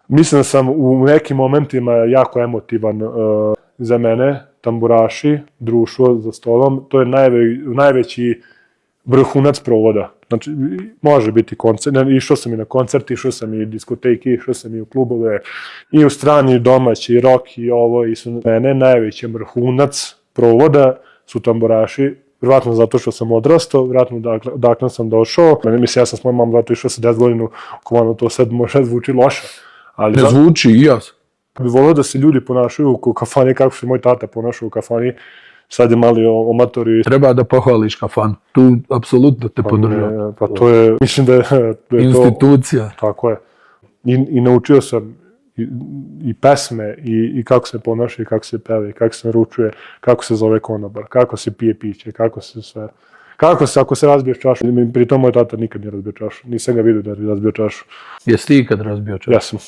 Mislim da sam u nekim momentima jako emotivan za mene, tamburaši, društvo za stolom, to je najveći vrhunac provoda. Znači, može biti koncert, išao sam i na koncert, išao sam i u diskoteki, išao sam i u klubove, i u strani, i domaći, i rock, i ovo, i su mene najveći vrhunac provoda su tamburaši, vjerojatno zato što sam odrastao, vjerojatno dakle sam došao. Mislim, ja sam s mojom mamom zato išao sa 10 godinu, ako to sad možda zvuči loše. Ne zvuči, i ja sam. Bi volio da se ljudi ponašaju u kafani kako se moj tata ponašao u kafani. Sad je mali amatori. Treba da pohvališ kafanu. Tu apsolutno te podržavam. Pa to je, mislim da je institucija. Tako je. I naučio sam i pesme, i kako se ponaša, i kako se peva, i kako se naručuje, kako se zove konobar, kako se pije piće, kako se sve... Kako se, ako se razbiješ čašu? Pri tom moj tata nikad nije razbio čašu. Nisam ga vidio da je razbio čašu. Jesi ti ikad razbio čašu? Jesam.